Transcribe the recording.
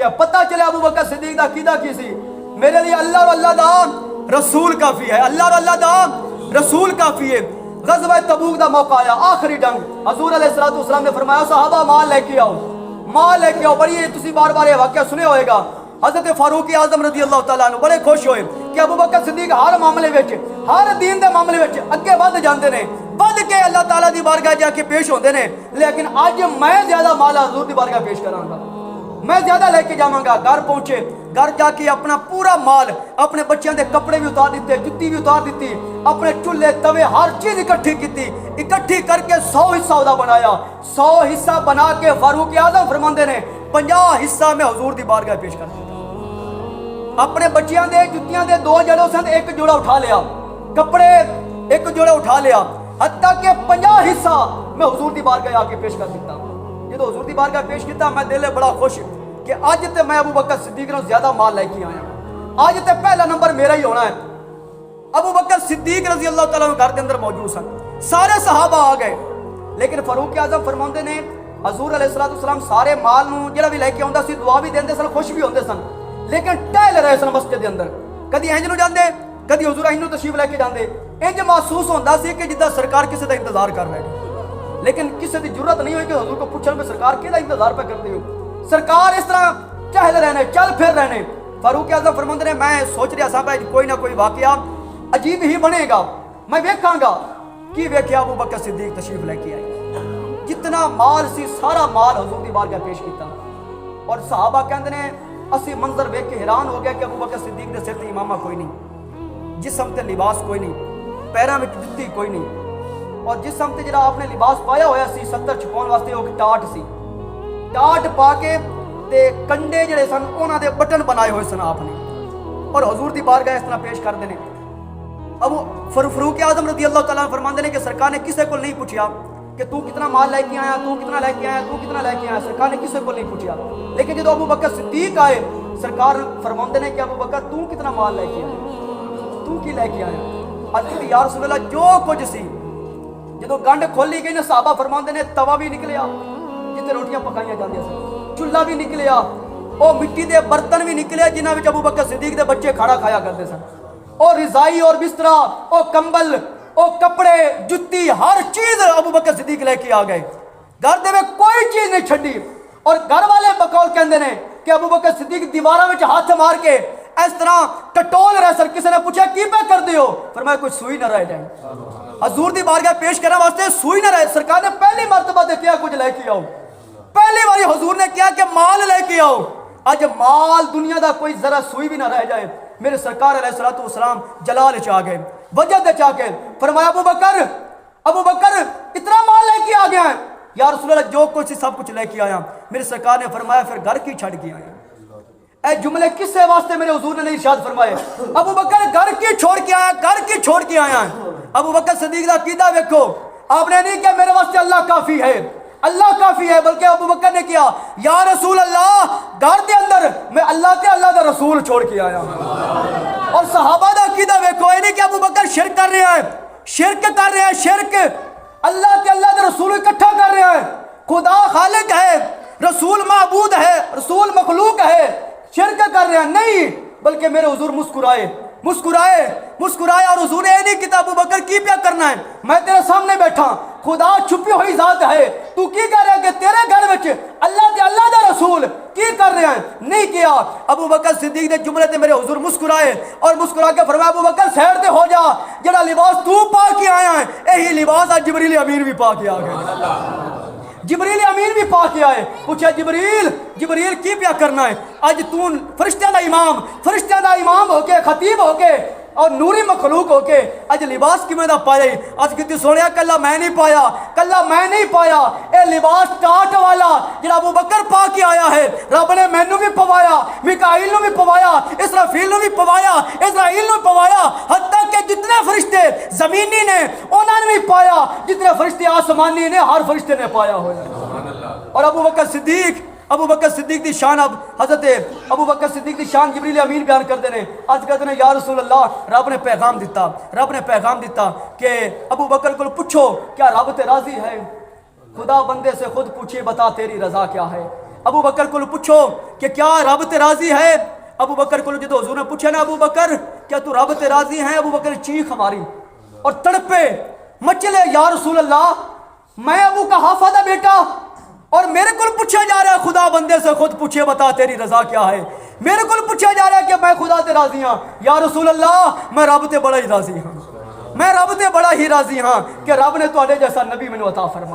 गया। पता चले अबू बकर सिद्दीक दा कीदा की सी, मेरे लिए अल्लाह और अल्लाह दा रसूल काफी है, अल्लाह और अल्लाह दा रसूल काफी है। ग़ज़वा तबूक दा मौका आया, आखिरी जंग, हज़ूर अलैहिस्सलातु वस्सलाम ने फरमाया सहाबा माल लेके आओ, माल लेके आओ। बड़ी तुसी बार बार ये वाक़या सुने होएगा, हज़रत फारूक आज़म रज़ी अल्लाह तआला अन्हु बड़े खुश होए कि अबू बकर सिद्दीक हर मामले विच, हर दीन दे मामले विच अगे वध जांदे ने, वध के अल्लाह ताला दी बारगाह जाके पेश होंदे ने। लेकिन अज मैं ज्यादा माल हज़ूर दी बारगाह पेश करांगा, मैं ज्यादा लेके जावांगा। घर पहुंचे, घर जाके अपना पूरा माल, अपने बच्चों के कपड़े भी उतार दिते, जुत्ती भी उतार दी, अपने चूल्हे तवे हर चीज इकट्ठी की, इकट्ठी करके 100 हिस्सा उदा बनाया। 100 हिस्सा बना के फारूक आज़म फरमांदे ने 50 हिस्सा में हज़ूर दी बारगाह पेश कर दिया। अपने बच्चों के जुत्तियां दे 2 जड़ों सन एक जोड़ा उठा लिया, कपड़े एक जोड़ा उठा लिया, हत्ता के 50 हिस्सा मैं हज़ूर दी बारगाह आके पेश कर दिता। जो हज़ूर दी बारगाह पेश किया, मैं दिल बड़ा खुश कि अज तो मैं अबू बकर सिद्दीक ने ज्यादा माल लेके आया, अज तो पहला नंबर मेरा ही होना है। अबू बकर सिद्दीक रज़ी अल्लाह तआला घर के अंदर मौजूद सन, सारे सहाबा आ गए, लेकिन फारूक आज़म फरमाते ने हज़ूर अलैहिस्सलातु वस्सलाम सारे माल नूं जिहड़ा भी लेके आउंदा सी दुआ भी देंदे सन, खुश भी होंदे सन, लेकिन टहल रहे सन मस्जिद के अंदर। कदी इंज नूं जांदे, कदी हज़ूर इंज नूं तशरीफ लेके जांदे। इंज महसूस होंदा सी कि जिद्दां सरकार किसी दा इंतजार कर रहे हैं, लेकिन किसी की जरूरत नहीं हुई कि हज़ूर को पूछन में सरकार किहदा इंतजार पे करते हो। सरकार इस तरह टहल रहने, चल फिर रहने। फारूक आज़म फरमाते ने मैं सोच रहा था भाई कोई ना कोई वाकया अजीब ही बनेगा, मैं वेखांगा कि वेख्या अबू बकर सिद्दीक तशरीफ लेके आए। जितना माल सी सारा माल हज़ूर दी बारगाह पेश किया, और सहाबा कहते ने असी मंजर वेख के हैरान हो गया कि अबू बकर सिद्दीक दे सिर ते इमामा कोई नहीं, जिस्म ते लिबास कोई नहीं, पैरों में जुत्ती कोई नहीं, और जिस्म ते जिहड़ा आपने लिबास पाया होया सी 70 छुपाउण वास्ते वो टाट सी, टाट पा के ते कंडे जिहड़े सन उन्हां दे बटन बनाए हुए सन आपने, और हज़ूर दी बारगाह इस तरह पेश कर देने। अबू फारूक आज़म रज़ी अल्लाह तआला फरमाते हैं कि सरकार ने किसी को नहीं पूछा कि तू कितना माल लेके आया, तू कितना लेके आया, तू कितना लेके आया, सरकार ने किसी को नहीं पूछा। लेकिन जो अबू बकर सिद्दीक आए, सरकार फरमाते हैं कि अबू बकर तू कितना माल लेके आया, तू की लेके आया। अज या रसूल अल्लाह जो कुछ सी, जो गंढ खोली गई ना सहाबा फरमाते ने तवा भी निकलिया जिथे रोटियां पकाई जाती सन, चूल्हा भी निकलिया, और मिट्टी के बर्तन भी निकले जिन्होंने अबू बकर सिद्दीक के बच्चे खाना खाया करते सन, और रिजाई और बिस्तरा और कंबल और कपड़े जुत्ती हर चीज अबू बकर सिद्दीक लेके आ गए। घर दे में कोई चीज नहीं छड़ी, और घर वाले बकौल कहते हैं कि अबू बकर सिद्दीक दीवारों में हाथ मार के इस तरह टटोल रहे सर। किसी ने पूछा की पे कर दियो, फरमाया कोई सुई ना रह जाए, हज़ूर दी बारगाह पेश करने वास्ते सुई ना रहे। सरकार ने पहली मर्तबा देखा कुछ लेके आओ, पहली बारी हज़ूर ने कहा कि माल लेके आओ। आज माल दुनिया का कोई जरा सुई भी ना रह जाए। मेरे सरकार अलैहिस्सलातु वस्सलाम जलाल च आ गए, वजद च आ गए, फरमाया अबू बकर इतना माल लेके आ गया है या रसूल अल्लाह, जो कुछ सब कुछ लेके आया। मेरे सरकार ने फरमाया फिर घर की छड़ के आया। ए जुमले किससे वास्ते मेरे हुजूर ने नहीं इरशाद फरमाए, अबू बकर घर की छोड़ के आया, घर की छोड़ के आया। अबू बकर सिद्दीक दा कीदा देखो, आपने नहीं किया मेरे वास्ते अल्लाह काफी है, अल्लाह काफी है, बल्कि अबू बकर ने किया या रसूल अल्लाह घर के अंदर मैं अल्लाह के अल्लाह का रसूल छोड़ के आया। और सहाबा दा कीदा देखो, ये नहीं कि अबू बकर शिरक कर रहे हैं, शिरक कर रहे हैं, शिरक अल्लाह के अल्लाह का रसूल इकट्ठा कर रहे हैं। खुदा खालिक है, रसूल माबूद है, रसूल मखलूक है, शिरक कर रहे हैं नहीं, बल्कि मेरे हुजूर मुस्कुराए मुस्कुराए मुस्कुराए। और हुजूर ने नहीं किया अबू बकर की क्या करना है, मैं तेरे सामने बैठा, खुदा छुपी हुई जात है, तू की कर रहा है कि तेरे घर में अल्लाह के अल्लाह का रसूल की कर रहे हैं नहीं किया। अबू बकर सिद्दीक ने जुमले ते मेरे हुजूर मुस्कुराए और मुस्कुरा के फरमाया अबू बकर साइड ते हो जा, जेड़ा लिबास तू पा के आया है यही लिबास आज जिब्रील अमीन भी पा के आ गए। जिब्रील अमीन भी पा के आए। पूछा जिब्रील की क्या करना है, आज तू फरिश्तियां दा इमाम होके, खतीब होके और नूरी मखलूक होके अज लिबास किवें दा पाया। अज कितनी सुनिया कला मैं नहीं पाया, कला मैं नहीं पाया, ये लिबास टाट वाला जिहड़ा अबू बकर पा के आया है, रब ने मैनू भी पवाया, मिकाईल नू भी पवाया, इसराफील नू भी पवाया, इजराइल नू पवाया, हत्ता के जितने फरिश्ते जमीनी ने उन्होंने भी पाया, जितने फरिश्ते आसमानी ने हर फरिश्ते ने पाया हो। और अबू बकर सिद्दीक दी शान, अब हजरत अबू बकर सिद्दीक दी शान जिब्रील अमीन बयान करते हैं। आज कहते हैं या रसूल अल्लाह, रब ने पैगाम दिता कि अबू बकर को पूछो क्या रब ते राजी है। खुदा बंदे से खुद पूछे बता तेरी रजा क्या है। अबू बकर को पूछो कि क्या रब ते राजी है। अबू बकर को जो हुजूर ने पूछा ना, अबू बकर क्या तू रब ते राजी है, अबू बकर चीख मारी और तड़पे मचले, या रसूल अल्लाह मैं अबू कहाफा दा बेटा और मेरे को पूछा जा रहा है, खुदा बंदे से खुद पूछे बता तेरी रजा क्या है। मेरे को पूछा जा रहा है कि मैं खुदा ते राजी हाँ। या रसूल अल्लाह मैं रब ते बड़ा ही राजी हाँ, मैं रब ते बड़ा ही राजी हाँ कि रब ने तुहाडे जैसा नबी मैनू अता फरमाया।